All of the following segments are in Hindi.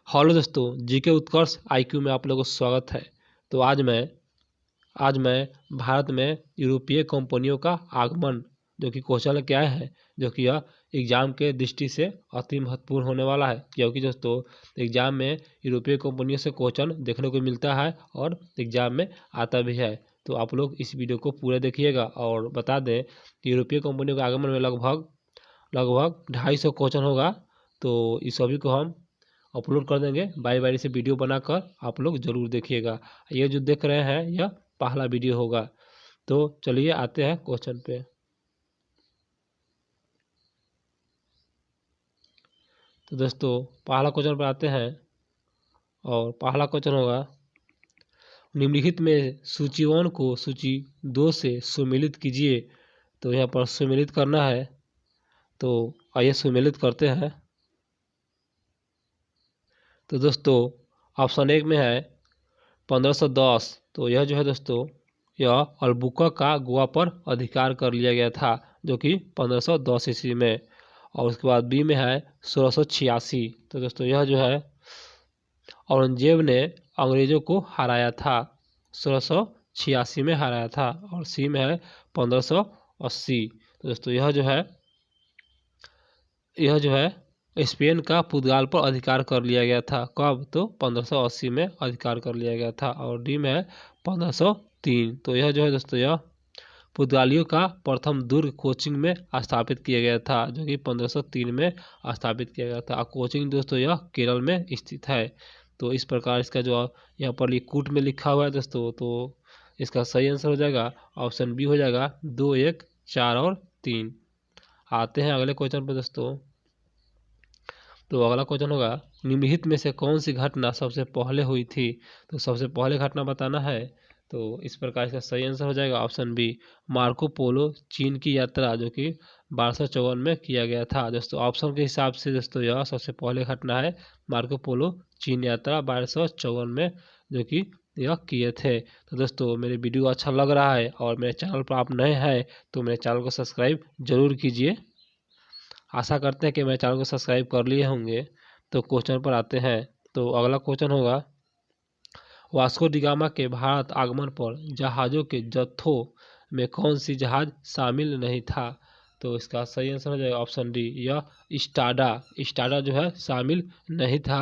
हेलो दोस्तों, जीके उत्कर्ष आईक्यू में आप लोगों को स्वागत है। तो आज मैं भारत में यूरोपीय कंपनियों का आगमन जो कि क्वेश्चन क्या है, जो कि यह एग्जाम के दृष्टि से अति महत्वपूर्ण होने वाला है, क्योंकि दोस्तों एग्जाम में यूरोपीय कंपनियों से क्वेश्चन देखने को मिलता है और एग्जाम में आता भी है। तो आप लोग इस वीडियो को पूरा देखिएगा। और बता दें कि यूरोपीय कंपनियों के आगमन में लगभग 250 क्वेश्चन होगा। तो इस सभी को हम अपलोड कर देंगे बारी बारी से वीडियो बनाकर, आप लोग जरूर देखिएगा। ये जो देख रहे हैं यह पहला वीडियो होगा। तो चलिए आते हैं क्वेश्चन पे। तो दोस्तों पहला क्वेश्चन पर आते हैं और पहला क्वेश्चन होगा, निम्नलिखित में सूची 1 को सूची 2 से सुमेलित कीजिए। तो यहाँ पर सुमेलित करना है, तो आइए सुमेलित करते हैं। तो दोस्तों ऑप्शन 1 में है 1510। तो यह जो है दोस्तों यह अलबुका का गोवा पर अधिकार कर लिया गया था, जो कि 1510 ईस्वी में। और उसके बाद बी में है 1686। तो दोस्तों यह जो है औरंगजेब ने अंग्रेजों को हराया था, 1686 में हराया था। और सी में है 1580। तो दोस्तों यह जो है स्पेन का पुर्तगाल पर अधिकार कर लिया गया था। कब? तो 1580 में अधिकार कर लिया गया था। और डी में है 1503। तो यह जो है दोस्तों यह पुर्तगालियों का प्रथम दुर्ग कोचिंग में स्थापित किया गया था, जो कि 1503 में स्थापित किया गया था। कोचिंग दोस्तों यह केरल में स्थित है। तो इस प्रकार इसका जो यहाँ पर लिक्कूट में लिखा हुआ है दोस्तों, तो इसका सही आंसर हो जाएगा ऑप्शन बी हो जाएगा 2, 1, 4 और 3। आते हैं अगले क्वेश्चन पर दोस्तों। तो अगला क्वेश्चन होगा, निम्नलिखित में से कौन सी घटना सबसे पहले हुई थी? तो सबसे पहले घटना बताना है। तो इस प्रकार इसका सही आंसर हो जाएगा ऑप्शन बी, मार्को पोलो चीन की यात्रा, जो कि 1254 में किया गया था। दोस्तों ऑप्शन के हिसाब से दोस्तों यह सबसे पहले घटना है मार्को पोलो चीन यात्रा 1254 में, जो कि यह किए थे। तो दोस्तों मेरे वीडियो अच्छा लग रहा है और मेरे चैनल पर आप नए हैं तो मेरे चैनल को सब्सक्राइब जरूर कीजिए। आशा करते हैं कि मेरे चैनल को सब्सक्राइब कर लिए होंगे। तो क्वेश्चन पर आते हैं। तो अगला क्वेश्चन होगा, वास्को डी गामा के भारत आगमन पर जहाज़ों के जत्थों में कौन सी जहाज शामिल नहीं था? तो इसका सही आंसर हो जाएगा ऑप्शन डी, यह स्टाडा जो है शामिल नहीं था।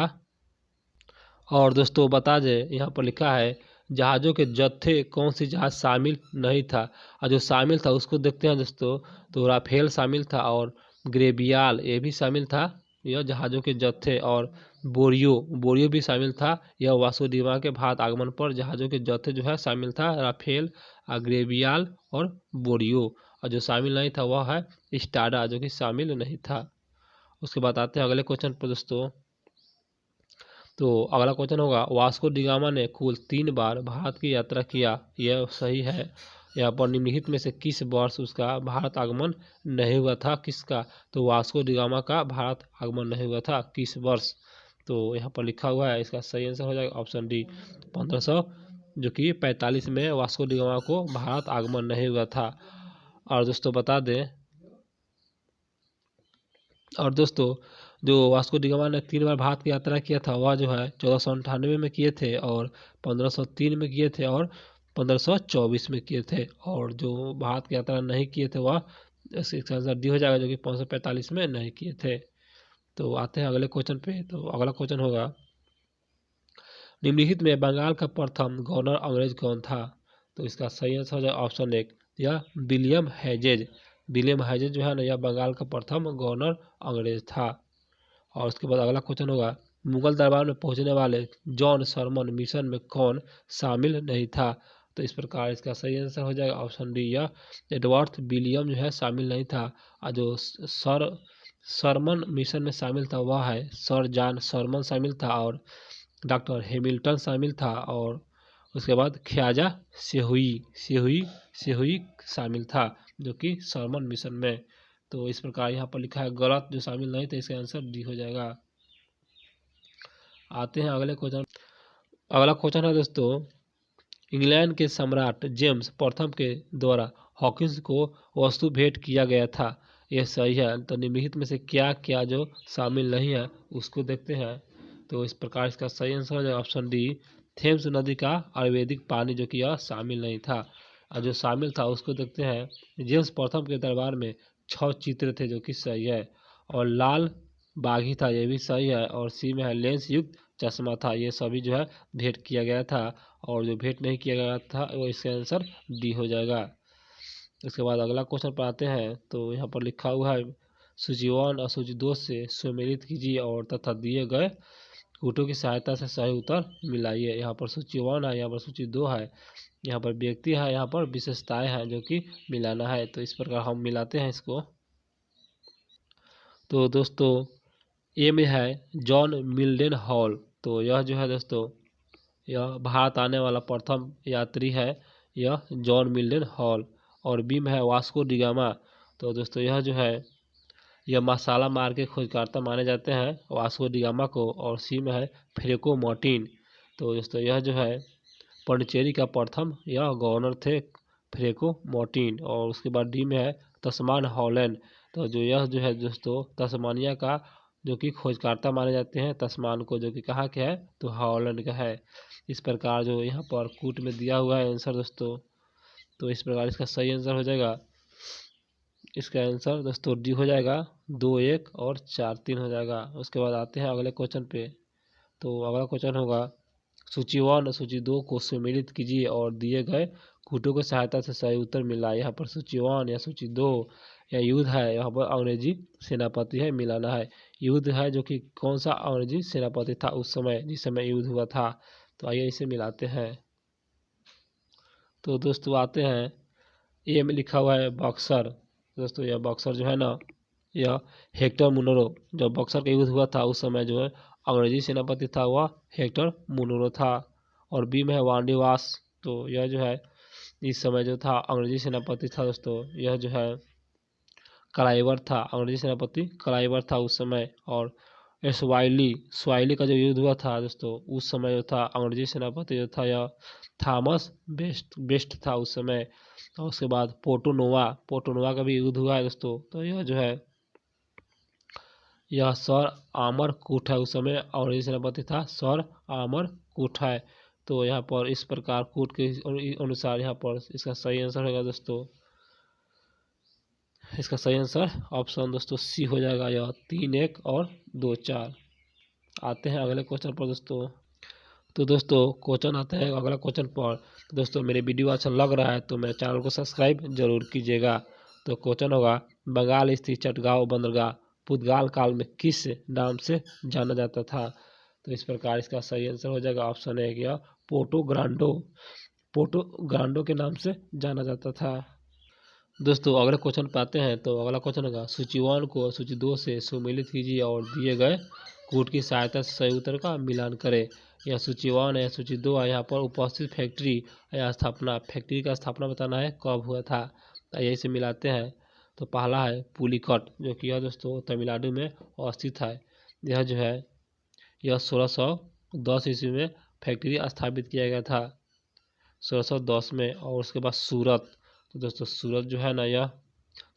और दोस्तों बता दें यहाँ पर लिखा है जहाज़ों के जत्थे कौन सी जहाज शामिल नहीं था, और जो शामिल था उसको देखते हैं दोस्तों। तो राफेल शामिल था और ग्रेबियाल ये भी शामिल था, यह जहाज़ों के जत्थे। और बोरियो भी शामिल था। यह वास्को डी गामा के भारत आगमन पर जहाज़ों के जत्थे जो है शामिल था राफेल, ग्रेबियाल और बोरियो। और जो शामिल नहीं था वह है स्टाडा, जो कि शामिल नहीं था। उसके बाद आते हैं अगले क्वेश्चन पर दोस्तों। तो अगला क्वेश्चन होगा, वास्को डी गामा ने कुल 3 बार भारत की यात्रा किया, यह सही है। यहाँ पर निम्नलिखित में से किस वर्ष उसका भारत आगमन नहीं हुआ था? किसका? तो वास्को डी गामा का भारत आगमन नहीं हुआ था, किस वर्ष? तो यहाँ पर लिखा हुआ है, इसका सही आंसर हो जाएगा ऑप्शन डी, 1545 में वास्को डी गामा को भारत आगमन नहीं हुआ था। और दोस्तों जो वास्को डी गामा ने 3 बार भारत की यात्रा किया था वह जो है 1498 में किए थे, और 1503 में किए थे, और 1524 में किए थे। और जो भारत की यात्रा नहीं किए थे वह इसका आंसर डी हो जाएगा, जो कि 1545 में नहीं किए थे। तो आते हैं अगले क्वेश्चन पे। तो अगला क्वेश्चन होगा, निम्नलिखित में बंगाल का प्रथम गवर्नर अंग्रेज कौन था? तो इसका सही आंसर हो जाएगा ऑप्शन 1, यह विलियम हेजेज जो है ना, यह बंगाल का प्रथम गवर्नर अंग्रेज था। और उसके बाद अगला क्वेश्चन होगा, मुगल दरबार में पहुंचने वाले जॉन सरमन मिशन में कौन शामिल नहीं था? तो इस प्रकार इसका सही आंसर हो जाएगा ऑप्शन डी, यह एडवर्ड विलियम जो है शामिल नहीं था। और जो सरमन मिशन में शामिल था वह है सर जॉन सरमन शामिल था, और डॉक्टर हैमिल्टन शामिल था, और उसके बाद ख्वाजा सेहुई शामिल था, जो कि सरमन मिशन में। तो इस प्रकार यहाँ पर लिखा है गलत, जो शामिल नहीं थे, इसका आंसर डी हो जाएगा। आते हैं अगले क्वेश्चन। अगला क्वेश्चन है दोस्तों, इंग्लैंड के सम्राट जेम्स प्रथम के द्वारा हॉकिंस को वस्तु भेंट किया गया था, यह सही है। तो निम्नलिखित में से क्या क्या जो शामिल नहीं है उसको देखते हैं। तो इस प्रकार इसका सही आंसर हो जाएगा ऑप्शन डी, थेम्स नदी का आयुर्वेदिक पानी, जो कि यह शामिल नहीं था। और जो शामिल था उसको देखते हैं। जेम्स प्रथम के दरबार में 6 चित्र थे, जो कि सही है। और लाल बाघी था, ये भी सही है। और सी में है लेंस युक्त चश्मा था, ये सभी जो है भेंट किया गया था। और जो भेंट नहीं किया गया था वो इसका आंसर डी हो जाएगा। इसके बाद अगला क्वेश्चन पर आते हैं। तो यहाँ पर लिखा हुआ है सूची 1 और सूची 2 से सम्मिलित कीजिए और तथा दिए गए कूटों की सहायता से सही उत्तर मिलाइए। यहाँ पर सूची 1 है, यहाँ पर सूची 2 है, यहाँ पर व्यक्ति है, यहाँ पर विशेषताएं हैं, जो कि मिलाना है। तो इस प्रकार हम मिलाते हैं इसको। तो दोस्तों ए में है जॉन मिल्डन हॉल, तो यह जो है दोस्तों यह भारत आने वाला प्रथम यात्री है, यह जॉन मिल्डन हॉल। और बी में है वास्को डिगामा, तो दोस्तों यह जो है यह मसाला मार के खोजकर्ता माने जाते हैं वास्को डिगामा को। और सी में है फ्रेको मार्टिन, तो दोस्तों यह जो है पौंडीचेरी का प्रथम यह गवर्नर थे फ्रेको मार्टिन। और उसके बाद डी में है तस्मान हॉलैंड, तो यह जो है दोस्तों तस्मानिया का जो कि खोजकर्ता माने जाते हैं तस्मान को, जो कि कहाँ के है तो हॉलैंड का है। इस प्रकार जो यहाँ पर कूट में दिया हुआ है आंसर दोस्तों, तो इस प्रकार इसका सही आंसर हो जाएगा। इसका आंसर दोस्तों डी हो जाएगा, 2, 1 और 4, 3 हो जाएगा। उसके बाद आते हैं अगले क्वेश्चन पे। तो अगला क्वेश्चन होगा सूची 1 और सूची 2 को सम्मिलित कीजिए और दिए गए कूटों की सहायता से सही उत्तर मिला। यहाँ पर सूची 1 या सूची 2 या युद्ध है, यहाँ पर अंग्रेजी सेनापति है, मिलाना है। युद्ध है जो कि कौन सा अंग्रेजी सेनापति था उस समय जिस समय युद्ध हुआ था, तो आइए इसे मिलाते हैं। तो दोस्तों आते हैं ए में लिखा हुआ है बक्सर, दोस्तों यह बक्सर जो है ना यह हेक्टर मुनरो, जब बक्सर का युद्ध हुआ था उस समय जो है अंग्रेजी सेनापति था वह हेक्टर मुनरो था। और बी में है वांडीवास, तो यह जो है इस समय जो था अंग्रेजी सेनापति था दोस्तों, यह जो है क्लाइवर था, अंग्रेजी सेनापति क्लाइवर था उस समय। और स्वाइली का जो युद्ध हुआ था दोस्तों उस समय जो था अंग्रेजी सेनापति जो था यह थॉमस बेस्ट था उस समय। और उसके बाद पोर्टोनोवा का भी युद्ध हुआ है दोस्तों, तो यह जो है यह सर आमर कूट है, उस समय अंग्रेजी सेनापति था सर आमर कूट है। तो यहाँ पर इस प्रकार कूट के अनुसार यहाँ पर इसका सही आंसर होगा दोस्तों, इसका सही आंसर ऑप्शन दोस्तों सी हो जाएगा, यह 3, 1 और 2, 4। आते हैं अगले क्वेश्चन पर दोस्तों। तो दोस्तों क्वेश्चन आते हैं अगला क्वेश्चन पर। तो दोस्तों मेरे वीडियो अच्छा लग रहा है तो मेरे चैनल को सब्सक्राइब जरूर कीजिएगा। तो क्वेश्चन होगा बंगाल स्थित चटगांव बंदरगाह पुर्तगाल काल में किस नाम से जाना जाता था। तो इस प्रकार इसका सही आंसर हो जाएगा ऑप्शन है कि पोर्टो ग्रांडो के नाम से जाना जाता था। दोस्तों अगले क्वेश्चन पे आते हैं। तो अगला क्वेश्चन होगा सूची 1 को सूची 2 से सम्मिलित कीजिए और दिए गए कूट की सहायता से सही उत्तर का मिलान करें। यह सूची 1 है, सूची 2 है। यहाँ पर उपस्थित फैक्ट्री या स्थापना, फैक्ट्री का स्थापना बताना है कब हुआ था, यही से मिलाते हैं। तो पहला है पुलिकट, जो कि यह दोस्तों तमिलनाडु में अवस्थित है। यह जो है यह 1610 ईस्वी में फैक्ट्री स्थापित किया गया था, 1610 में। और उसके बाद सूरत, तो दोस्तों सूरत जो है ना यह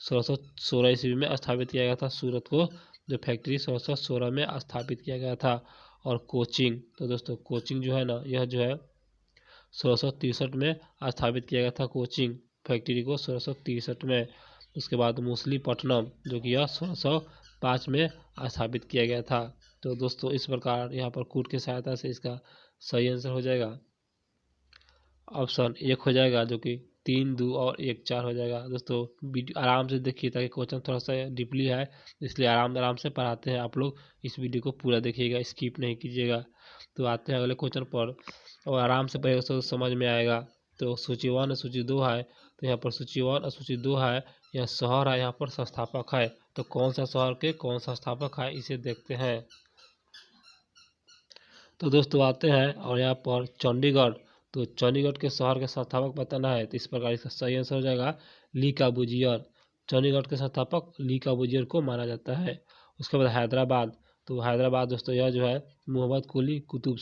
1616 ईस्वी में स्थापित किया गया था। सूरत को जो फैक्ट्री 1616 में स्थापित किया गया था। और कोचिंग, तो दोस्तों कोचिंग जो है ना यह जो है 1663 में स्थापित किया गया था, कोचिंग फैक्ट्री को 1663 में। उसके बाद मुसलीपट्टनम जो कि यह 1605 में स्थापित किया गया था। तो दोस्तों इस प्रकार यहाँ पर कूट की सहायता से इसका सही आंसर हो जाएगा ऑप्शन 1 हो जाएगा, जो कि 3, 2 और 1, 4 हो जाएगा। दोस्तों वीडियो आराम से देखिए ताकि क्वेश्चन थोड़ा सा डीपली है, इसलिए आराम से पढ़ाते हैं। आप लोग इस वीडियो को पूरा देखिएगा, स्किप नहीं कीजिएगा। तो आते हैं अगले क्वेश्चन पर और आराम से पढ़ेगा तो समझ में आएगा। तो सूची 1 और सूची 2 है, तो यहाँ पर सूची 1 और सूची 2 है। यह शहर है, यहाँ पर संस्थापक है, तो कौन सा शहर के कौन सा संस्थापक है इसे देखते हैं। तो दोस्तों आते हैं और यहाँ पर चंडीगढ़, तो चंडीगढ़ के शहर के संस्थापक बताना है। तो इस प्रकार इसका सही आंसर हो जाएगा ली काबूजियर, चंडीगढ़ के संस्थापक ली काबूजियर को माना जाता है। उसके बाद हैदराबाद, तो हैदराबाद दोस्तों यह जो है मोहम्मद कुली कुतुब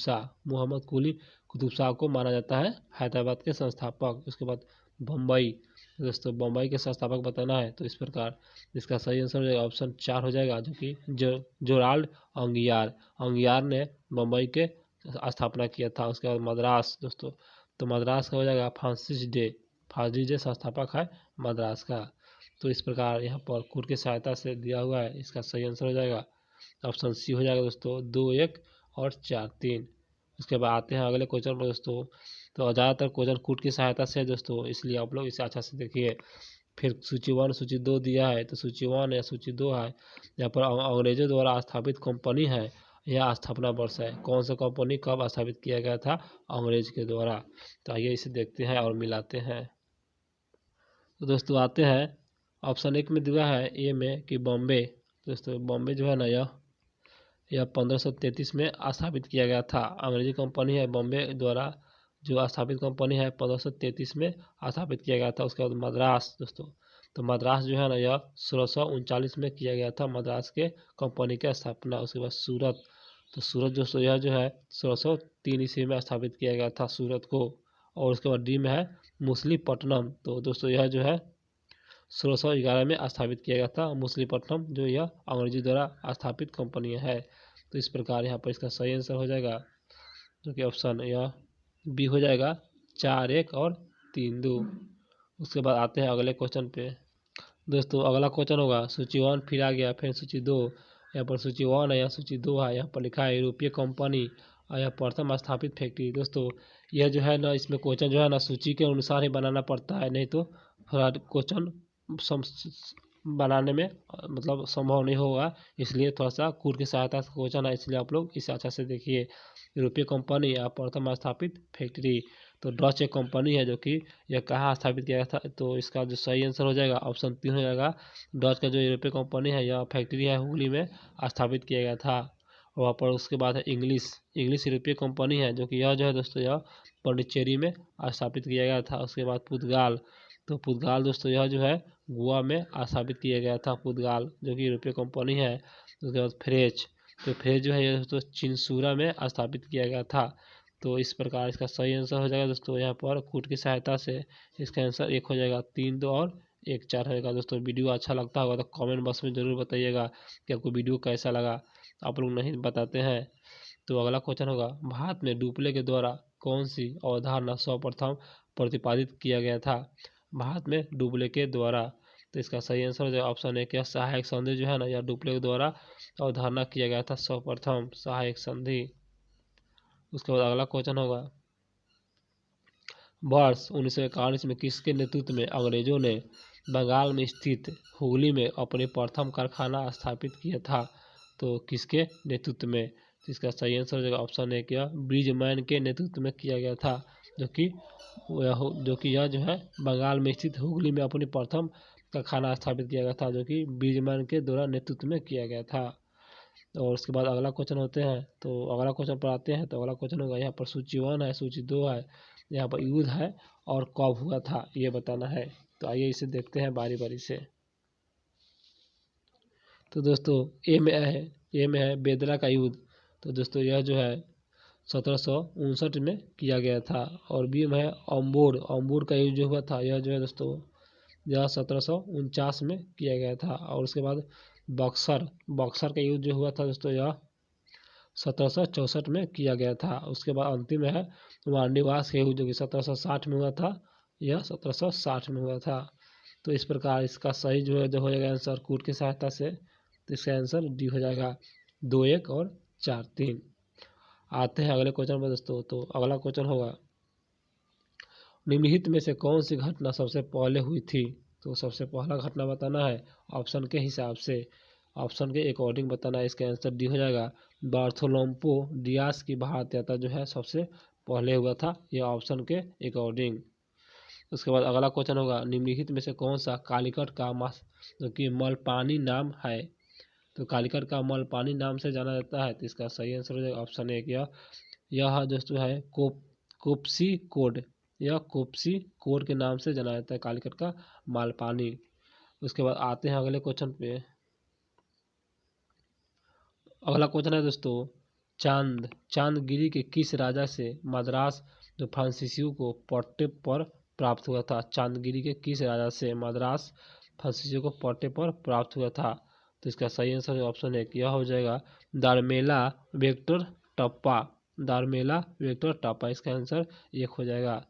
शाह को माना जाता है हैदराबाद के संस्थापक। उसके बाद बम्बई, दोस्तों बम्बई के संस्थापक बताना है, तो इस प्रकार इसका सही आंसर हो जाएगा ऑप्शन 4 हो जाएगा, जो कि जोराल्ड अंगियार ने बम्बई के स्थापना किया था। उसके बाद मद्रास दोस्तों, तो मद्रास का हो जाएगा फ्रांसिस डे संस्थापक है मद्रास का। तो इस प्रकार यहाँ पर कोड की सहायता से दिया हुआ है, इसका सही आंसर हो जाएगा ऑप्शन सी हो जाएगा दोस्तों, 2, 1 और 4, 3। उसके बाद आते हैं अगले क्वेश्चन पर दोस्तों। तो ज़्यादातर क्वेश्चन कूट की सहायता से है दोस्तों, इसलिए आप लोग इसे अच्छा से देखिए। फिर सूची 1 सूची 2 दिया है, तो सूची 1 या सूची 2 है, यहाँ पर अंग्रेजों द्वारा स्थापित कंपनी है, यह स्थापना वर्ष है। कौन सा कंपनी कब स्थापित किया गया था अंग्रेज के द्वारा, तो आइए इसे देखते हैं और मिलाते हैं। तो दोस्तों आते हैं ऑप्शन 1 में दिया है ए में कि बॉम्बे। दोस्तों बॉम्बे जो है ना यह 1533 में स्थापित किया गया था। अंग्रेजी कंपनी है बॉम्बे द्वारा जो स्थापित कंपनी है 1533 में स्थापित किया गया था। उसके बाद मद्रास दोस्तों, तो मद्रास जो है ना यह 1639 में किया गया था, मद्रास के कंपनी की स्थापना। उसके बाद सूरत, तो सूरत दोस्तों यह जो है 1603 ईस्वी में स्थापित किया गया था सूरत को। और उसके बाद डी में है मुसलीपट्टनम, तो दोस्तों यह जो है 1611 में स्थापित किया गया था मुसलीपट्टनम, जो यह अंग्रेजी द्वारा स्थापित कंपनी है। तो इस प्रकार यहाँ पर इसका सही आंसर हो जाएगा, जो कि ऑप्शन यह बी हो जाएगा, 4, 1 और 3, 2। उसके बाद आते हैं अगले क्वेश्चन पे दोस्तों। अगला क्वेश्चन होगा सूची 1 फिर आ गया, फिर सूची 2, यहाँ पर सूची 1 है या सूची 2 है, यहाँ पर लिखा है यूरोपीय कंपनी और यह प्रथम स्थापित फैक्ट्री। दोस्तों यह जो है ना, इसमें क्वेश्चन जो है ना सूची के अनुसार ही बनाना पड़ता है, नहीं तो थोड़ा क्वेश्चन बनाने में मतलब संभव नहीं होगा, इसलिए थोड़ा सा कूट की सहायता से क्वेश्चन है, इसलिए आप लोग इसे अच्छा से देखिए। यूरोपीय कंपनी या प्रथम स्थापित फैक्ट्री, तो डच एक कंपनी है जो कि यह कहाँ स्थापित किया गया था, तो इसका जो सही आंसर हो जाएगा ऑप्शन 3 हो जाएगा। डच का जो यूरोपीय कंपनी है यह फैक्ट्री है हुगली में स्थापित किया गया था। और वहाँ पर उसके बाद है इंग्लिश यूरोपीय कंपनी है, जो कि यह जो है दोस्तों यह पौंडीचेरी में स्थापित किया गया था। उसके बाद पुर्तगाल, तो पुर्तगाल दोस्तों यह जो है गोवा में स्थापित किया गया था पुर्तगाल, जो कि यूरोपीय कंपनी है। उसके बाद फ्रेंच, तो फ्रेंच जो है दोस्तों चिंसूरा में स्थापित किया गया था। तो इस प्रकार इसका सही आंसर हो जाएगा दोस्तों, यहाँ पर कूट की सहायता से इसका आंसर 1 हो जाएगा, 3, 2 और 1, 4 रहेगा। दोस्तों वीडियो अच्छा लगता होगा तो कमेंट बॉक्स में ज़रूर बताइएगा कि आपको वीडियो कैसा लगा, आप लोग नहीं बताते हैं। तो अगला क्वेश्चन होगा, भारत में डुप्ले के द्वारा कौन सी अवधारणा सर्वप्रथम प्रतिपादित किया गया था भारत में डुप्ले के द्वारा, तो इसका सही आंसर हो जाएगा ऑप्शन 1 यह सहायक संधि जो है ना, यह डुप्ले के द्वारा अवधारणा किया गया था सर्वप्रथम सहायक संधि। उसके बाद अगला क्वेश्चन होगा, वर्ष 1941 में किसके नेतृत्व में अंग्रेजों ने बंगाल में स्थित हुगली में अपने प्रथम कारखाना स्थापित किया था, तो किसके नेतृत्व में, तो इसका सही आंसर हो जाएगा ऑप्शन 1 यह ब्रिजमैन के नेतृत्व में किया गया था, जो कि यह जो है बंगाल में स्थित हुगली में अपनी प्रथम कारखाना स्थापित किया गया था, जो कि ब्रिजमैन के द्वारा नेतृत्व में किया गया था। और उसके बाद अगला क्वेश्चन होते हैं, तो अगला क्वेश्चन पर आते हैं। तो अगला क्वेश्चन होगा, यहाँ पर सूची 1 है सूची 2 है, यहाँ पर युद्ध है और कब हुआ था ये बताना है। तो आइए इसे देखते हैं बारी बारी से। तो दोस्तों ए में है बेदरा का युद्ध, तो दोस्तों यह जो है 1759 में किया गया था। और बी में है अम्बोर का युद्ध जो हुआ था, यह जो है दोस्तों यह 1749 में किया गया था। और उसके बाद बक्सर का युद्ध जो हुआ था दोस्तों यह 1764 में किया गया था। उसके बाद अंतिम है वारनिवास का युद्ध जो कि 1760 में हुआ था, यह 1760 में हुआ था। तो इस प्रकार इसका सही जो है हो जाएगा आंसर कूट की सहायता से, तो इसका आंसर डी हो जाएगा, 2, 1 और 4, 3। आते हैं अगले क्वेश्चन पर दोस्तों। तो अगला क्वेश्चन होगा, निम्नलिखित में से कौन सी घटना सबसे पहले हुई थी, तो सबसे पहला घटना बताना है ऑप्शन के हिसाब से, ऑप्शन के अकॉर्डिंग बताना है। इसका आंसर डी हो जाएगा, बार्थोलोम्पो डियास की भारत यात्रा जो है सबसे पहले हुआ था, यह ऑप्शन के अकॉर्डिंग। उसके बाद अगला क्वेश्चन होगा, निम्नलिखित में से कौन सा कालीकट का जो कि मलपानी नाम है, तो कालीकट का मलपानी नाम से जाना जाता है, तो इसका सही आंसर हो जाएगा ऑप्शन 1 यह दोस्तों है कोप्सी कोड, यह कोप्सी कोड के नाम से जाना जाता है कालीकट का मालपानी। उसके बाद आते हैं अगले क्वेश्चन पे। अगला क्वेश्चन है दोस्तों, चांदगिरी के किस राजा से मद्रास जो फ्रांसीसियों को पट्टे पर प्राप्त हुआ था? चांदगिरी के किस राजा से मद्रास फ्रांसीसियों को पट्टे पर प्राप्त हुआ था? तो इसका सही आंसर ऑप्शन है, यह हो जाएगा दारमेला वेक्टर टप्पा। दारमेला वेक्टर टप्पा इसका आंसर एक हो जाएगा।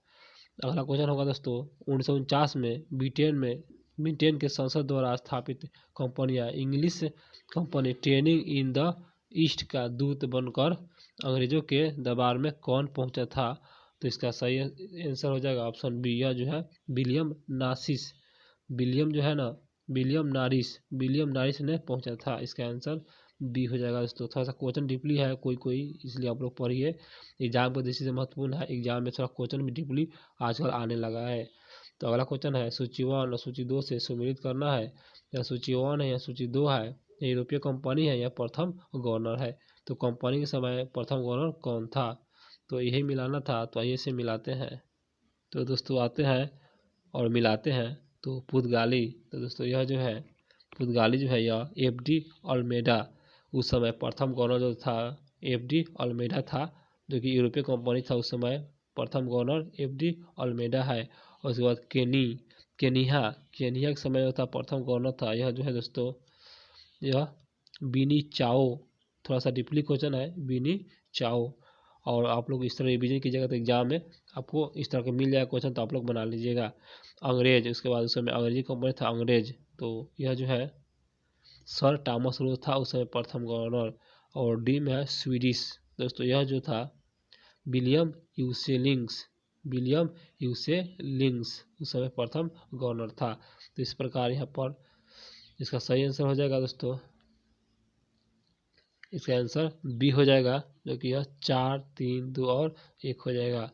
अगला क्वेश्चन होगा दोस्तों, 1949 में ब्रिटेन के संसद द्वारा स्थापित कंपनियां English company training in the east का दूत बनकर अंग्रेजों के दरबार में कौन पहुंचा था? तो इसका सही आंसर हो जाएगा ऑप्शन बी, यह जो है विलियम नासिस। विलियम जो है ना, विलियम नारिस ने पहुंचा था। इसका आंसर बी हो जाएगा दोस्तों। थोड़ा सा क्वेश्चन डीपली है कोई इसलिए आप लोग पढ़िए, एग्जाम की दृष्टि से महत्वपूर्ण है। एग्जाम में थोड़ा क्वेश्चन भी डीपली आजकल आने लगा है। तो अगला क्वेश्चन है, सूची 1 और सूची 2 से सुमेलित करना है। या सूची 1 है या सूची 2 है, या यूरोपीय कंपनी है या प्रथम गवर्नर है। तो कंपनी के समय प्रथम गवर्नर कौन था? तो यही मिलाना था, तो आइए से मिलाते हैं। तो दोस्तों आते हैं और मिलाते हैं। तो पुर्तगाली, तो दोस्तों यह जो है पुर्तगाली जो है यह एफ.डी. अल्मेडा उस समय प्रथम गवर्नर जो था, एफ.डी. अल्मेडा था, जो कि यूरोपीय कंपनी था उस समय। प्रथम गवर्नर एफ.डी. अल्मेडा है। और उसके बाद केनिया के समय जो था प्रथम गवर्नर था, यह जो है दोस्तों यह बिनी चाओ। थोड़ा सा डीपली क्वेश्चन है, बिनी चाओ। और आप लोग इस तरह रिविजन कीजिएगा तो एग्जाम में आपको इस तरह के मिल जाएगा क्वेश्चन, तो आप लोग बना लीजिएगा। अंग्रेज, उसके बाद उस समय अंग्रेजी कंपनी था अंग्रेज, तो यह जो है सर टॉमस रोज था उस समय प्रथम गवर्नर। और डी में है स्वीडिश, दोस्तों यह जो था विलियम यूसेलिंग्स उस समय प्रथम गवर्नर था। तो इस प्रकार यहाँ पर इसका सही आंसर हो जाएगा दोस्तों, इसका आंसर बी हो जाएगा, जो कि यह 4, 3, 2 और 1 हो जाएगा।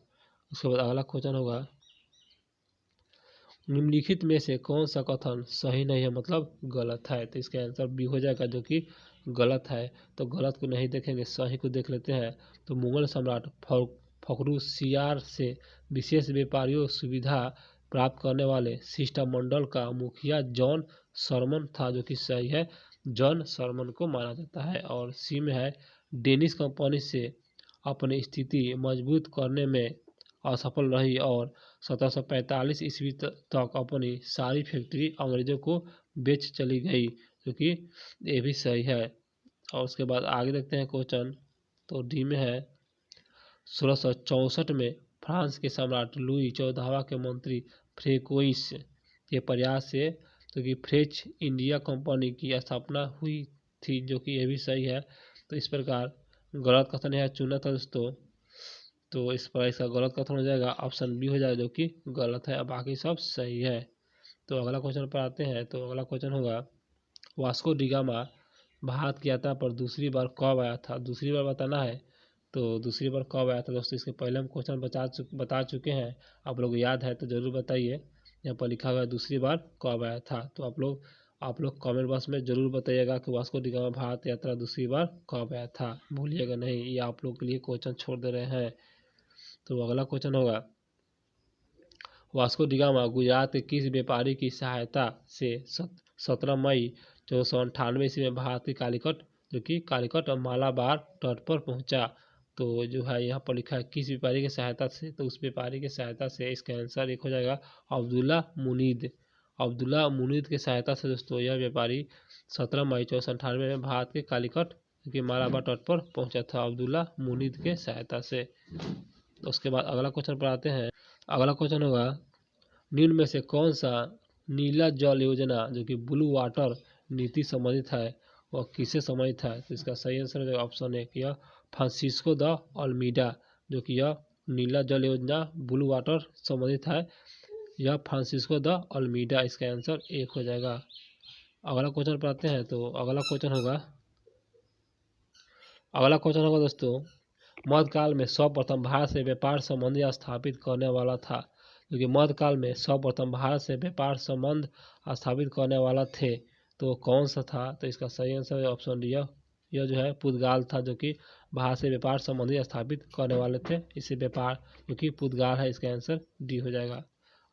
उसके बाद अगला क्वेश्चन होगा, निम्नलिखित में से कौन सा कथन सही नहीं है, मतलब गलत है? तो इसका आंसर बी हो जाएगा, जो कि गलत है। तो गलत को नहीं देखेंगे, सही को देख लेते हैं। तो मुगल सम्राट फर्रुखसियार से विशेष व्यापारियों सुविधा प्राप्त करने वाले शिष्टमंडल का मुखिया जॉन सरमन था, जो कि सही है, जॉन सरमन को माना जाता है। और सी में है, डेनिश कंपनी से अपनी स्थिति मजबूत करने में असफल रही और 1745 ईस्वी तक अपनी सारी फैक्ट्री अंग्रेजों को बेच चली गई, क्योंकि ये भी सही है। और उसके बाद आगे देखते हैं क्वेश्चन। तो डी में है, 1664 में फ्रांस के सम्राट लुई 14वां के मंत्री फ्रेकोइस के प्रयास से, जो कि फ्रेंच इंडिया कंपनी की स्थापना हुई थी, जो कि यह भी सही है। तो इस प्रकार गलत कथन यह चुना था दोस्तों, तो इस पर इसका गलत कथन हो जाएगा, ऑप्शन बी हो जाएगा, जो कि गलत है। अब बाकी सब सही है। तो अगला क्वेश्चन पर आते हैं। तो अगला क्वेश्चन होगा, वास्को डी गामा भारत की यात्रा पर दूसरी बार कब आया था? दूसरी बार बताना है। तो दूसरी बार कब आया था दोस्तों, इसके पहले हम क्वेश्चन बता चुके हैं। आप लोग याद है तो ज़रूर बताइए। यहाँ पर लिखा हुआ है दूसरी बार कब आया था। तो आप लोग कमेंट बॉक्स में ज़रूर बताइएगा कि वास्को डी गामा भारत यात्रा दूसरी बार कब आया था, भूलिएगा नहीं। ये आप लोग के लिए क्वेश्चन छोड़ दे रहे हैं। तो अगला क्वेश्चन होगा, वास्को डी गामा गुजरात के किस व्यापारी की सहायता से 17 मई 1498 ईस्वी में भारत की कालीकट, जो कि कालीकट और मालाबार तट पर पहुंचा? तो जो है यहाँ पर लिखा है किस व्यापारी की सहायता से, तो उस व्यापारी की सहायता से। इसका आंसर एक हो जाएगा अब्दुल्ला मुनीद की सहायता से दोस्तों यह व्यापारी 17 मई 1498 में भारत के कालीकट, जो कि मालाबार तट पर पहुंचा था, अब्दुल्ला मुनीद के सहायता से। उसके बाद अगला क्वेश्चन पर आते हैं। अगला क्वेश्चन होगा, निम्न में से कौन सा नीला जल योजना, जो कि ब्लू वाटर नीति संबंधित है, वह किसे संबंधित है? तो इसका सही आंसर है ऑप्शन ए, यह फ्रांसिस्को द अल्मीडा, जो कि यह नीला जल योजना ब्लू वाटर संबंधित है, यह फ्रांसिस्को द अल्मीडा। इसका आंसर एक हो जाएगा। अगला क्वेश्चन पर आते हैं। तो अगला क्वेश्चन होगा दोस्तों, मध्यकाल में सर्वप्रथम भारत से व्यापार संबंधी स्थापित करने वाला था, क्योंकि मध्यकाल में सर्वप्रथम भारत से व्यापार संबंध स्थापित करने वाला थे, तो कौन सा था? तो इसका सही आंसर है ऑप्शन डी, यह जो है पुर्तगाल था, जो कि भारत से व्यापार संबंधी स्थापित करने वाले थे। इसे व्यापार, क्योंकि पुर्तगाल है, इसका आंसर डी हो जाएगा।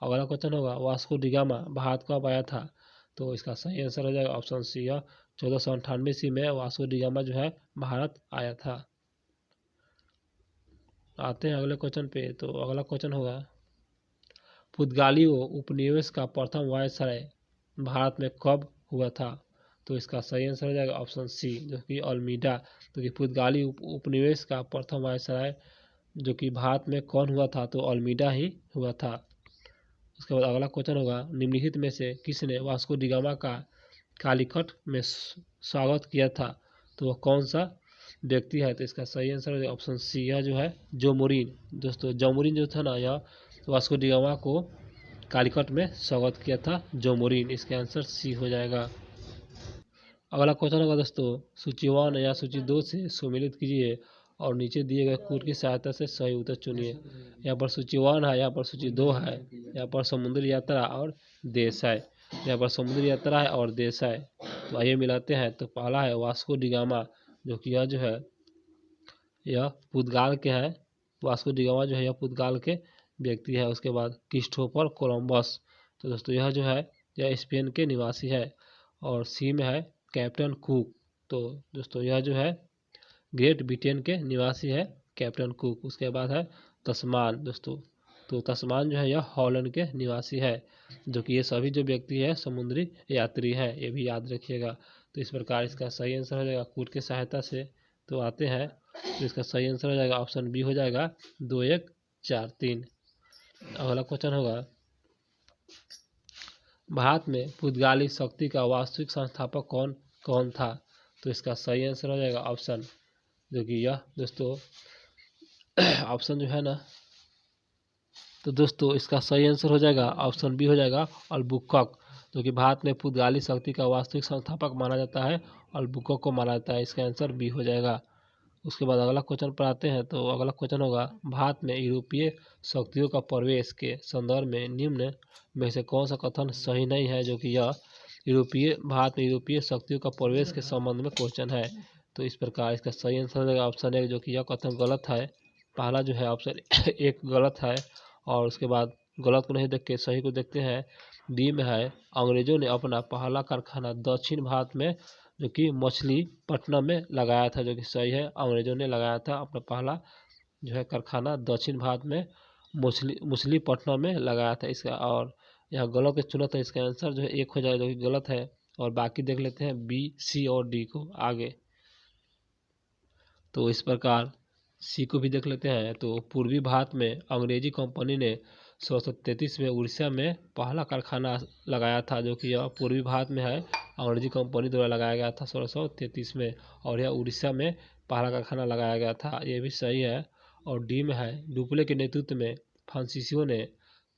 अगला क्वेश्चन होगा, वास्को डी गामा भारत कब आया था? तो इसका सही आंसर हो जाएगा ऑप्शन सी, यह 1498 ईस्वी में वास्को डी गामा जो है भारत आया था। आते हैं अगले क्वेश्चन पे। तो अगला क्वेश्चन होगा, पुर्तगाली उपनिवेश का प्रथम वायसराय भारत में कब हुआ था? तो इसका सही आंसर हो जाएगा ऑप्शन सी, जो कि अल्मीडा। तो कि पुर्तगाली उपनिवेश का प्रथम वायसराय जो कि भारत में कौन हुआ था? तो अल्मीडा ही हुआ था। उसके बाद अगला क्वेश्चन होगा, निम्नलिखित में से किसने वास्को डी गामा का कालीकट में स्वागत किया था? तो वह कौन सा व्यक्ति है? तो इसका सही आंसर हो जाएगा ऑप्शन सी, यह जो है जोमोरिन। दोस्तों जोमोरिन जो था ना, यह वास्को डी गामा को कालीकट में स्वागत किया था जोमोरिन। इसका आंसर सी हो जाएगा। अगला क्वेश्चन होगा दोस्तों, सूची 1 या सूची 2 से सम्मिलित कीजिए और नीचे दिए गए कोड की सहायता से सही उत्तर चुनिए। यहाँ पर सूची 1 है, यहाँ पर सूची 2 है, यहाँ पर समुद्री यात्रा और देश है, यहाँ पर समुद्री यात्रा है और देश है। तो आइए मिलाते हैं। तो पहला है वास्को डी गामा, जो कि यह जो है यह पुर्तगाल के हैं। वास्को डी गामा जो है यह पुर्तगाल के व्यक्ति है। उसके बाद क्रिस्टोफर कोलंबस, तो दोस्तों यह जो है यह स्पेन के निवासी है। और सी में है कैप्टन कुक, तो दोस्तों यह जो है ग्रेट ब्रिटेन के निवासी है कैप्टन कुक। उसके बाद है तस्मान दोस्तों, तो तस्मान जो है यह हॉलैंड के निवासी है। जो कि ये सभी जो व्यक्ति है समुद्री यात्री हैं, ये भी याद रखिएगा। तो इस प्रकार इसका सही आंसर हो जाएगा कोड की सहायता से। तो आते हैं, तो इसका सही आंसर हो जाएगा ऑप्शन बी हो जाएगा 2 1 4 3। अगला क्वेश्चन होगा, भारत में पुर्तगाली शक्ति का वास्तविक संस्थापक कौन कौन था? तो इसका सही आंसर हो जाएगा ऑप्शन, जो कि यह दोस्तों ऑप्शन जो है ना, तो दोस्तों इसका सही आंसर हो जाएगा ऑप्शन बी हो जाएगा अल्बुकर्क, जो कि भारत में पुर्तगाली शक्ति का वास्तविक संस्थापक माना जाता है, अल्बुकर्क को माना जाता है। इसका आंसर बी हो जाएगा। उसके बाद अगला क्वेश्चन पर आते हैं। तो अगला क्वेश्चन होगा, भारत में यूरोपीय शक्तियों का प्रवेश के संदर्भ में निम्न में से कौन सा कथन सही नहीं है? जो कि यह भारत में यूरोपीय शक्तियों का प्रवेश के संबंध में क्वेश्चन है। तो इस प्रकार इसका सही आंसर हो जाएगा ऑप्शन ए, जो कि यह कथन गलत है। पहला जो है ऑप्शन एक गलत है, और उसके बाद गलत को नहीं देख के सही को देखते हैं। डी में है, अंग्रेजों ने अपना पहला कारखाना दक्षिण भारत में जो कि मछलीपट्टनम में लगाया था, जो कि सही है। अंग्रेजों ने लगाया था अपना पहला जो है कारखाना दक्षिण भारत में मछलीपट्टनम में लगाया था इसका। और यहाँ गलत चुना था, इसका आंसर जो है एक हो जाएगा, जो कि गलत है। और बाकी देख लेते हैं बी सी और डी को आगे। तो इस प्रकार सी को भी देख लेते हैं। तो पूर्वी भारत में अंग्रेजी कंपनी ने 1633 में उड़ीसा में पहला कारखाना लगाया था, जो कि यह पूर्वी भारत में है। अंग्रेजी कंपनी द्वारा लगाया गया था 1633 में, और यह उड़ीसा में पहला कारखाना लगाया गया था, ये भी सही है। और डी में है, डुप्ले के नेतृत्व में फ्रांसीसियों ने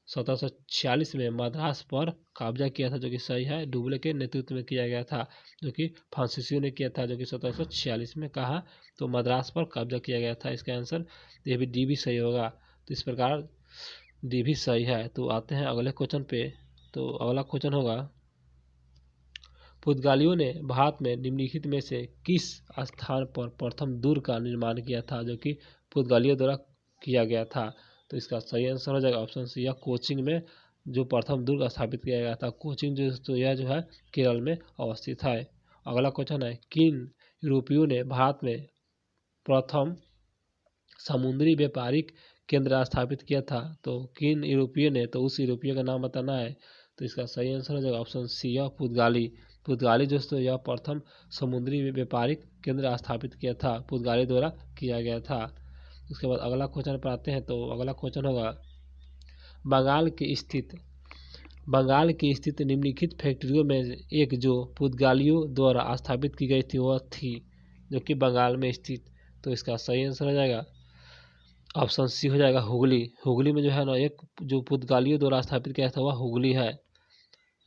1746 में मद्रास पर कब्जा किया था, जो कि सही है। डुप्ले के नेतृत्व में किया गया था, जो कि फ्रांसीसियों ने किया था, जो कि 1746 में कहा, तो मद्रास पर कब्जा किया गया था। इसका आंसर ये भी डी भी सही होगा। तो इस प्रकार डी भी सही है। तो आते हैं अगले क्वेश्चन पे। तो अगला क्वेश्चन होगा, पुर्तगालियों ने भारत में निम्नलिखित में से किस स्थान पर प्रथम दुर्ग का निर्माण किया था? जो कि पुर्तगालियों द्वारा किया गया था। तो इसका सही आंसर हो जाएगा ऑप्शन सी, यह कोचिन में जो प्रथम दुर्ग स्थापित किया गया था। कोचिन जो तो यह जो है केरल में अवस्थित है। अगला क्वेश्चन है, किन यूरोपियों ने भारत में प्रथम समुद्री व्यापारिक केंद्र स्थापित किया था? तो किन यूरोपियों ने, तो उस यूरोपियों का नाम बताना है। तो इसका सही आंसर हो जाएगा ऑप्शन सी, यह पुर्तगाली दोस्तों यह प्रथम समुद्री व्यापारिक केंद्र स्थापित किया था, पुर्तगाली द्वारा किया गया था। उसके बाद अगला क्वेश्चन पर आते हैं। तो अगला क्वेश्चन होगा, बंगाल की स्थित निम्नलिखित फैक्ट्रियों में एक जो पुर्तगालियों द्वारा स्थापित की गई थी वह थी, जो कि बंगाल में स्थित। तो इसका सही आंसर हो जाएगा ऑप्शन सी हो जाएगा हुगली में जो है ना एक जो पुर्तगालियों द्वारा स्थापित किया था वह हुगली है।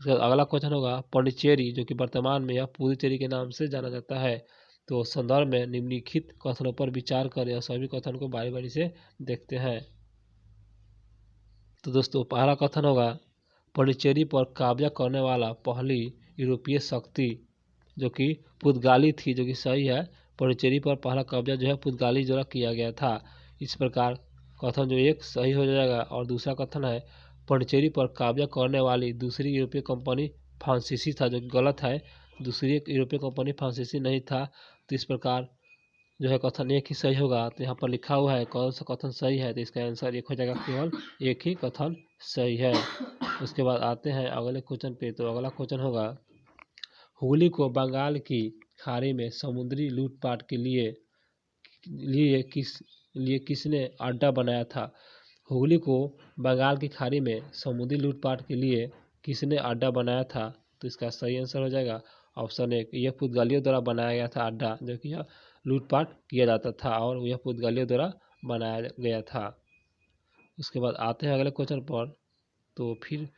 उसका अगला क्वेश्चन होगा, पौंडीचेरी जो कि वर्तमान में यह पुदुचेरी के नाम से जाना जाता है। तो संदर्भ में निम्नलिखित कथनों पर विचार कर यह सभी कथन को बारी बारी से देखते हैं। तो दोस्तों पहला कथन होगा, पौंडीचेरी पर कब्जा करने वाला पहली यूरोपीय शक्ति जो कि पुर्तगाली थी, जो कि सही है। पौंडीचेरी पर पहला कब्जा जो है पुर्तगाली द्वारा किया गया था। इस प्रकार कथन जो एक सही हो जाएगा। और दूसरा कथन है, पौंडीचेरी पर कब्जा करने वाली दूसरी यूरोपीय कंपनी फ्रांसीसी था, जो गलत है। दूसरी यूरोपीय कंपनी फ्रांसीसी नहीं था। तो इस प्रकार जो है कथन एक ही सही होगा। तो यहाँ पर लिखा हुआ है कौन सा कथन सही है, तो इसका आंसर एक हो जाएगा, केवल एक ही कथन सही है। उसके बाद आते हैं अगले क्वेश्चन पे। तो अगला क्वेश्चन होगा, हुगली को बंगाल की खाड़ी में समुद्री लूटपाट के लिए किसने अड्डा बनाया था। हुगली को बंगाल की खाड़ी में समुद्री लूटपाट के लिए किसने अड्डा बनाया था। तो इसका सही आंसर हो जाएगा ऑप्शन एक, यह पुर्तगालियों द्वारा बनाया गया था अड्डा, जो कि यह लूटपाट किया जाता था और यह पुर्तगालियों द्वारा बनाया गया था। उसके बाद आते हैं अगले क्वेश्चन पर। तो फिर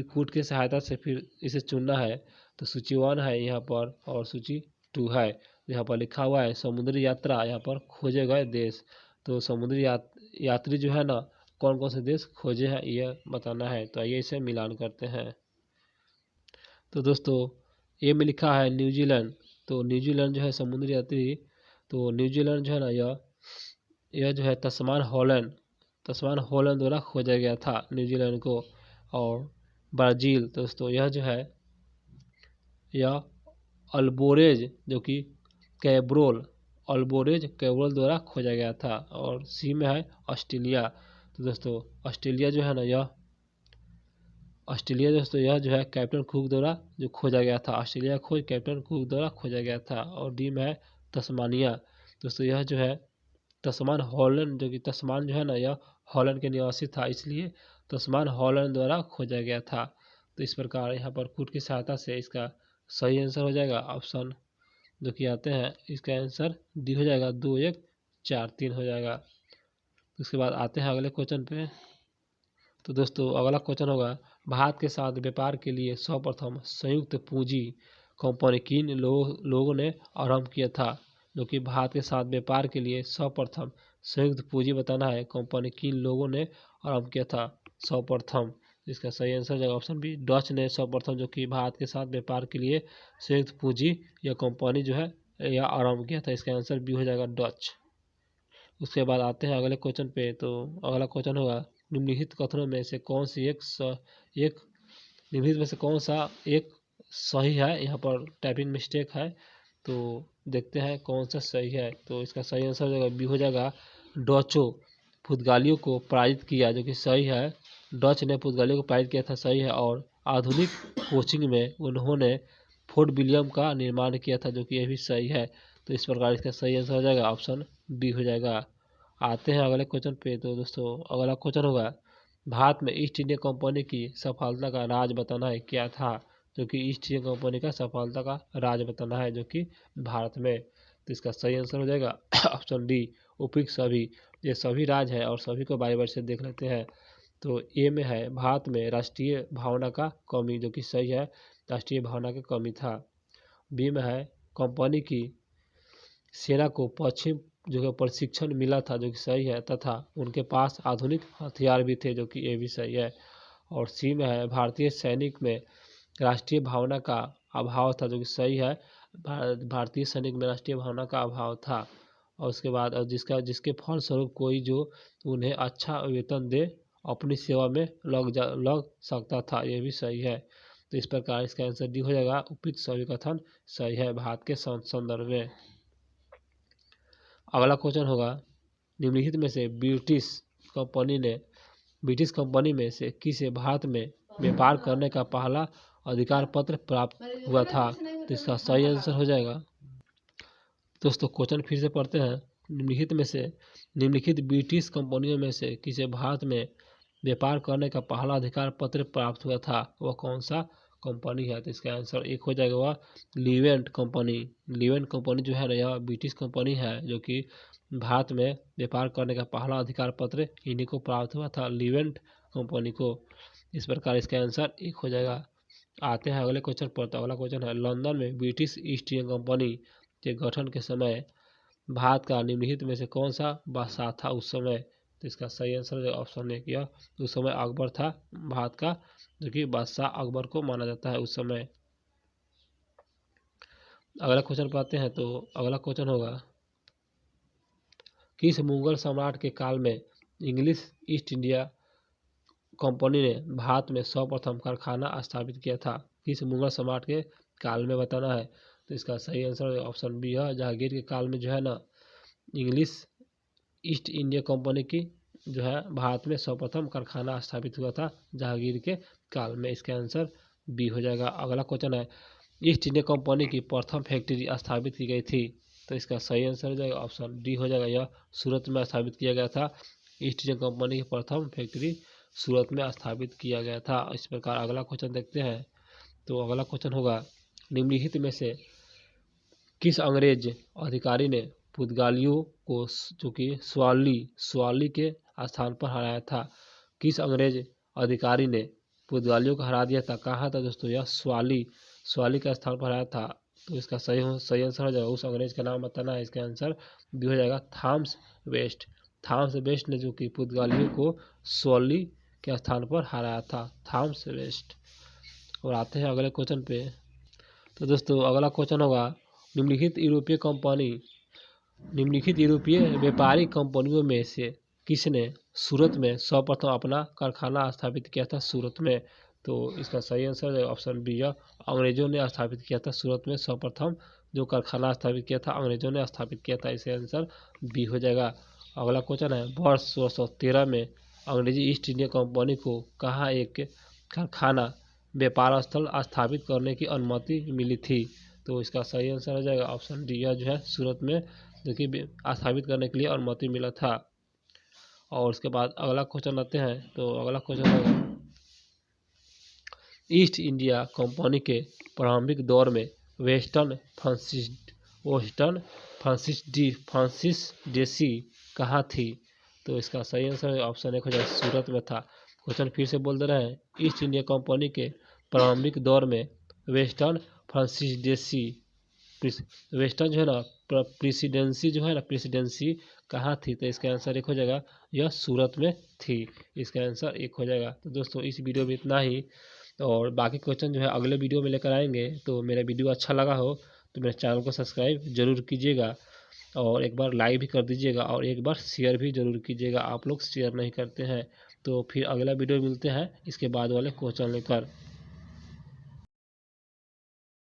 कूट की सहायता से फिर इसे चुनना है। तो सूची 1 है यहाँ पर और सूची 2 है। यहाँ पर लिखा हुआ है समुद्री यात्रा, यहाँ पर खोजे गए देश। तो समुद्री यात्री जो है ना, कौन कौन से देश खोजे हैं यह बताना है। तो आइए इसे मिलान करते हैं। तो दोस्तों ए में लिखा है न्यूजीलैंड। तो न्यूजीलैंड जो है समुद्री यात्री, तो न्यूजीलैंड जो है ना यह जो है तस्मान हॉलैंड द्वारा खोजा गया था न्यूजीलैंड को। और ब्राज़ील दोस्तों यह जो है यह अल्बोरेज जो कि अल्बोरेज कैब्रोल द्वारा खोजा गया था। और सी में है ऑस्ट्रेलिया। तो दोस्तों ऑस्ट्रेलिया जो है ना यह जो है कैप्टन कुक द्वारा जो खोजा गया था। ऑस्ट्रेलिया खोज कैप्टन कुक द्वारा खोजा गया था। और डी में है तस्मानिया। दोस्तों यह जो है तस्मान हॉलैंड, जो कि तस्मान जो है ना यह हॉलैंड के निवासी था, इसलिए तस्मान हॉलैंड द्वारा खोजा गया था। तो इस प्रकार यहाँ पर कूट की सहायता से इसका सही आंसर हो जाएगा ऑप्शन जो कि आते हैं, इसका आंसर डी हो जाएगा, 2 1 4 3 हो जाएगा। उसके बाद आते हैं अगले क्वेश्चन पे। तो दोस्तों अगला क्वेश्चन होगा, भारत के साथ व्यापार के लिए सर्वप्रथम संयुक्त पूंजी कंपनी किन लोगों ने आरंभ किया था। जो कि भारत के साथ व्यापार के लिए सर्वप्रथम संयुक्त पूंजी बताना है, कंपनी किन लोगों ने आरंभ किया था सर्वप्रथम। इसका सही आंसर जाएगा ऑप्शन बी, डच ने सर्वप्रथम जो कि भारत के साथ व्यापार के लिए संयुक्त पूंजी या कंपनी जो है यह आरंभ किया था। इसका आंसर बी हो जाएगा, डच। उसके बाद आते हैं अगले क्वेश्चन पे। तो अगला क्वेश्चन होगा, निम्नलिखित कथनों में से कौन सी निम्नलिखित में से कौन सा एक सही है। यहाँ पर टाइपिंग मिस्टेक है, तो देखते हैं कौन सा सही है। तो इसका सही आंसर हो जाएगा बी हो जाएगा, डचों पुर्तगालियों को पराजित किया, जो कि सही है। डच ने पुर्तगालियों को पराजित किया था, सही है। और आधुनिक कोचिंग में उन्होंने फोर्ट विलियम का निर्माण किया था, जो कि यह भी सही है। तो इस प्रकार इसका सही आंसर हो जाएगा ऑप्शन बी हो जाएगा। आते हैं अगले क्वेश्चन पे। तो दोस्तों अगला क्वेश्चन होगा, भारत में ईस्ट इंडिया कंपनी की सफलता का राज बताना है, क्या था। जो कि ईस्ट इंडिया कंपनी का सफलता का राज बताना है, जो कि भारत में। तो इसका सही आंसर हो जाएगा ऑप्शन डी, उपयुक्त सभी। ये सभी राज है और सभी को बारी बारी से देख लेते हैं। तो ए में है भारत में राष्ट्रीय भावना का कमी, जो कि सही है, राष्ट्रीय भावना की कमी था। बी में है कंपनी की सेना को पश्चिम जो है प्रशिक्षण मिला था, जो कि सही है, तथा उनके पास आधुनिक हथियार भी थे, जो कि ये भी सही है। और सी में है भारतीय सैनिक में राष्ट्रीय भावना का अभाव था, जो कि सही है, भारतीय सैनिक में राष्ट्रीय भावना का अभाव था। और उसके बाद जिसके फलस्वरूप कोई जो उन्हें अच्छा वेतन दे अपनी सेवा में लग सकता था, यह भी सही है। तो इस प्रकार इसका आंसर डी हो जाएगा, उपयुक्त सभी कथन सही है भारत के संदर्भ में। अगला क्वेश्चन होगा, निम्नलिखित में से ब्रिटिश कंपनी में से किसे भारत में व्यापार करने का पहला अधिकार पत्र प्राप्त हुआ था। तो इसका सही आंसर हो जाएगा, दोस्तों क्वेश्चन फिर से पढ़ते हैं, निम्नलिखित ब्रिटिश कंपनियों में से किसे भारत में व्यापार करने का पहला अधिकार पत्र प्राप्त हुआ था, वह कौन सा कंपनी है। तो इसका आंसर एक हो जाएगा, वह लीवेंट कंपनी जो है ना यह ब्रिटिश कंपनी है, जो कि भारत में व्यापार करने का पहला अधिकार पत्र इन्हीं को प्राप्त हुआ था, लीवेंट कंपनी को। इस प्रकार इसका आंसर एक हो जाएगा। आते हैं अगले क्वेश्चन पर। तो अगला क्वेश्चन है, लंदन में ब्रिटिश ईस्ट इंडिया कंपनी के गठन के समय भारत का निम्नलिखित में से कौन सा बादशाह था उस समय। तो इसका सही आंसर ऑप्शन है कि उस समय अकबर था भारत का, जो कि बादशाह अकबर को माना जाता है उस समय। अगला क्वेश्चन पर आते हैं। तो अगला क्वेश्चन होगा, किस मुगल सम्राट के काल में इंग्लिश ईस्ट इंडिया कंपनी ने भारत में सर्वप्रथम कारखाना स्थापित किया था। किस मुगल सम्राट के काल में बताना है। तो इसका सही आंसर ऑप्शन बी है, जहांगीर के काल में जो है ना इंग्लिश ईस्ट इंडिया कंपनी की जो है भारत में सर्वप्रथम कारखाना स्थापित हुआ था जहांगीर के काल में। इसका आंसर बी हो जाएगा। अगला क्वेश्चन है, ईस्ट इंडिया कंपनी की प्रथम फैक्ट्री स्थापित की गई थी, तो इसका सही आंसर हो जाएगा ऑप्शन डी हो जाएगा। यह सूरत में स्थापित किया गया था। ईस्ट इंडिया कंपनी की प्रथम फैक्ट्री सूरत में स्थापित किया गया था। इस प्रकार अगला क्वेश्चन देखते हैं। तो अगला क्वेश्चन होगा, निम्नलिखित में से किस अंग्रेज अधिकारी ने पुर्तगालियों को जो कि स्वाली के स्थान पर हराया था? किस अंग्रेज अधिकारी ने पुर्तगालियों को हरा दिया था? कहाँ था दोस्तों? यह स्वाली का स्थान पर हराया था। तो इसका सही आंसर हो जाएगा, उस अंग्रेज का नाम बताना है। इसका आंसर भी हो जाएगा थॉमस वेस्ट ने जो कि पुर्तगालियों को स्वाली के स्थान पर हराया था, थॉमस वेस्ट। और आते हैं अगले क्वेश्चन पे। तो दोस्तों अगला क्वेश्चन होगा, निम्नलिखित यूरोपीय व्यापारिक कंपनियों में से किसने सूरत में सर्वप्रथम अपना कारखाना स्थापित किया था? सूरत में। तो इसका सही आंसर है ऑप्शन बी, अंग्रेजों ने स्थापित किया था। सूरत में सर्वप्रथम जो कारखाना स्थापित किया था अंग्रेजों ने स्थापित किया था। इसका आंसर बी हो जाएगा। अगला क्वेश्चन है, वर्ष 1613 में अंग्रेजी ईस्ट इंडिया कंपनी को कहाँ एक कारखाना व्यापार स्थल स्थापित करने की अनुमति मिली थी? तो इसका सही आंसर हो जाएगा ऑप्शन डी, जो है सूरत में जो कि स्थापित करने के लिए अनुमति मिला था। और उसके बाद अगला क्वेश्चन आते हैं। तो अगला क्वेश्चन है, ईस्ट इंडिया कंपनी के प्रारंभिक दौर में वेस्टर्न फ्रांसिस डेसी कहाँ थी? तो इसका सही आंसर ऑप्शन एक हो जाएगा, सूरत में था। क्वेश्चन फिर से बोल दे रहे हैं, ईस्ट इंडिया कंपनी के प्रारंभिक दौर में वेस्टर्न वेस्टर्न जो है ना प्रेसिडेंसी कहाँ थी? तो इसका आंसर एक हो जाएगा, यह सूरत में थी। इसका आंसर एक हो जाएगा। तो दोस्तों इस वीडियो में इतना ही, और बाकी क्वेश्चन जो है अगले वीडियो में लेकर आएंगे। तो मेरा वीडियो अच्छा लगा हो तो मेरे चैनल को सब्सक्राइब जरूर कीजिएगा, और एक बार लाइक भी कर दीजिएगा, और एक बार शेयर भी जरूर कीजिएगा। आप लोग शेयर नहीं करते हैं। तो फिर अगला वीडियो मिलते हैं इसके बाद वाले क्वेश्चन लेकर।